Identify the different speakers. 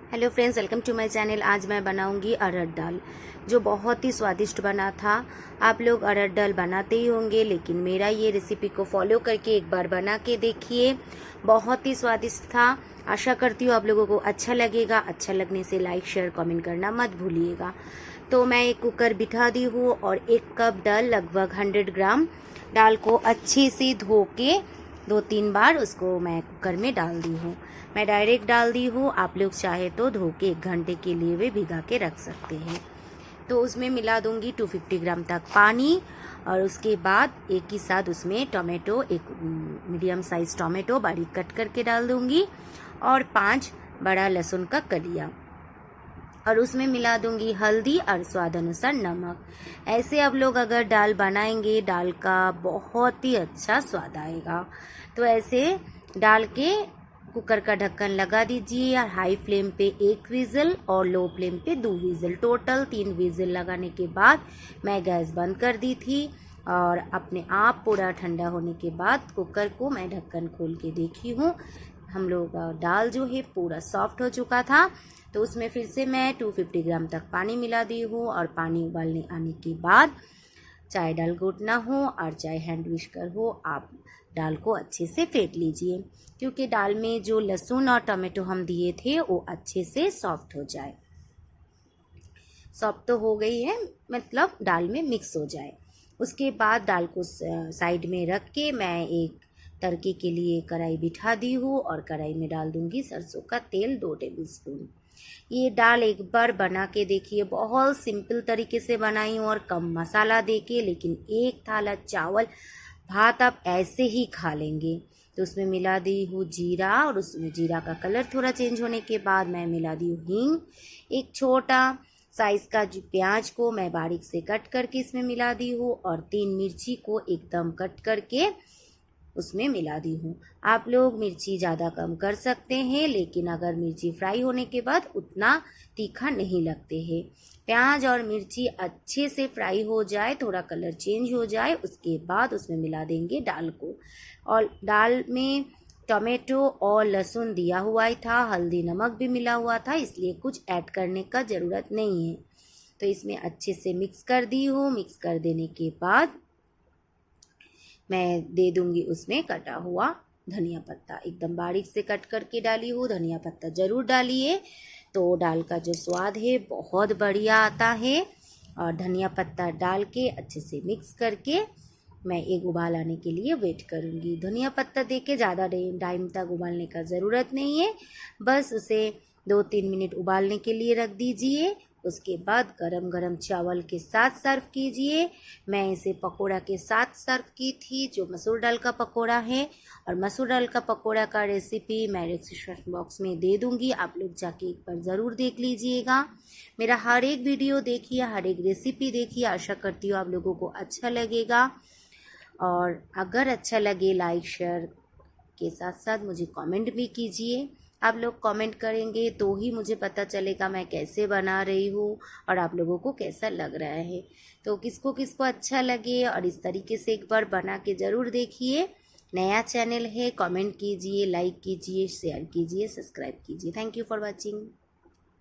Speaker 1: Hello friends, welcome to my channel. आज मैं बनाऊंगी अरहर दाल, जो बहुत ही स्वादिष्ट बना था। आप लोग अरहर दाल बनाते ही होंगे, लेकिन मेरा ये रेसिपी को फॉलो करके एक बार बना के देखिए। बहुत ही स्वादिष्ट था। आशा करती हूँ आप लोगों को अच्छा लगेगा। अच्छा लगने से लाइक शेयर कमेंट करना मत भूलिएगा। तो मैं एक कुकर बिठा दी हूँ और 1 कप दाल, लगभग 100 ग्राम दाल को अच्छे से धो के 2-3 बार उसको मैं कुकर में डाल दी हूँ। मैं डायरेक्ट डाल दी हूँ। आप लोग चाहे तो धो के 1 घंटे के लिए भी भिगा के रख सकते हैं। तो उसमें मिला दूंगी 250 ग्राम तक पानी, और उसके बाद एक ही साथ उसमें टोमेटो, एक मीडियम साइज टोमेटो बारीक कट करके डाल दूंगी, और 5 बड़ा लहसुन का कलिया, और उसमें मिला दूंगी हल्दी और स्वाद अनुसार नमक। ऐसे आप लोग अगर दाल बनाएंगे, दाल का बहुत ही अच्छा स्वाद आएगा। तो ऐसे डाल के कुकर का ढक्कन लगा दीजिए, और हाई फ्लेम पे 1 विज़ल और लो फ्लेम पे 2 विज़ल, टोटल 3 विज़ल लगाने के बाद मैं गैस बंद कर दी थी। और अपने आप पूरा ठंडा होने के बाद कुकर को मैं ढक्कन खोल के देखी हूँ। हम लोग दाल जो है पूरा सॉफ्ट हो चुका था। तो उसमें फिर से मैं 250 ग्राम तक पानी मिला दी हूँ, और पानी उबालने आने के बाद चाहे दाल घोटना हो और चाहे हैंड विस्कर हो, आप दाल को अच्छे से फेंट लीजिए, क्योंकि दाल में जो लहसुन और टमाटो हम दिए थे वो अच्छे से सॉफ्ट हो जाए। सॉफ्ट तो हो गई है, मतलब दाल में मिक्स हो जाए। उसके बाद दाल को साइड में रख के मैं एक तड़के के लिए कढ़ाई बिठा दी हूँ, और कढ़ाई में डाल दूंगी सरसों का तेल 2 टेबल स्पून। ये दाल एक बार बना के देखिए। बहुत सिंपल तरीके से बनाई हूँ और कम मसाला देके, लेकिन एक थाला चावल भात आप ऐसे ही खा लेंगे। तो उसमें मिला दी हूँ जीरा, और उसमें जीरा का कलर थोड़ा चेंज होने के बाद मैं मिला दी हूँ हींग। एक छोटा साइज का जो प्याज को मैं बारीक से कट करके इसमें मिला दी हूँ, और 3 मिर्ची को एकदम कट करके उसमें मिला दी हूँ। आप लोग मिर्ची ज़्यादा कम कर सकते हैं, लेकिन अगर मिर्ची फ्राई होने के बाद उतना तीखा नहीं लगते हैं। प्याज और मिर्ची अच्छे से फ्राई हो जाए, थोड़ा कलर चेंज हो जाए, उसके बाद उसमें मिला देंगे दाल को। और दाल में टमाटो और लहसुन दिया हुआ ही था, हल्दी नमक भी मिला हुआ था, इसलिए कुछ ऐड करने का ज़रूरत नहीं है। तो इसमें अच्छे से मिक्स कर दी हूँ। मिक्स कर देने के बाद मैं दे दूंगी उसमें कटा हुआ धनिया पत्ता, एकदम बारीक से कट करके डाली हूँ। धनिया पत्ता ज़रूर डालिए, तो दाल का जो स्वाद है बहुत बढ़िया आता है। और धनिया पत्ता डाल के अच्छे से मिक्स करके मैं एक उबाल आने के लिए वेट करूँगी। धनिया पत्ता दे के ज़्यादा टाइम तक उबालने का ज़रूरत नहीं है, बस उसे 2-3 मिनट उबालने के लिए रख दीजिए। उसके बाद गरम गरम चावल के साथ सर्व कीजिए। मैं इसे पकोड़ा के साथ सर्व की थी, जो मसूर दाल का पकोड़ा है। और मसूर दाल का पकोड़ा का रेसिपी मैं डिस्क्रिप्शन बॉक्स में दे दूंगी, आप लोग जाके एक बार ज़रूर देख लीजिएगा। मेरा हर एक वीडियो देखिए, हर एक रेसिपी देखिए। आशा करती हूँ आप लोगों को अच्छा लगेगा, और अगर अच्छा लगे लाइक शेयर के साथ साथ मुझे कमेंट भी कीजिए। आप लोग कमेंट करेंगे तो ही मुझे पता चलेगा मैं कैसे बना रही हूँ और आप लोगों को कैसा लग रहा है। तो किसको किसको अच्छा लगे, और इस तरीके से एक बार बना के ज़रूर देखिए। नया चैनल है, कमेंट कीजिए, लाइक कीजिए, शेयर कीजिए, सब्सक्राइब कीजिए। Thank you for watching.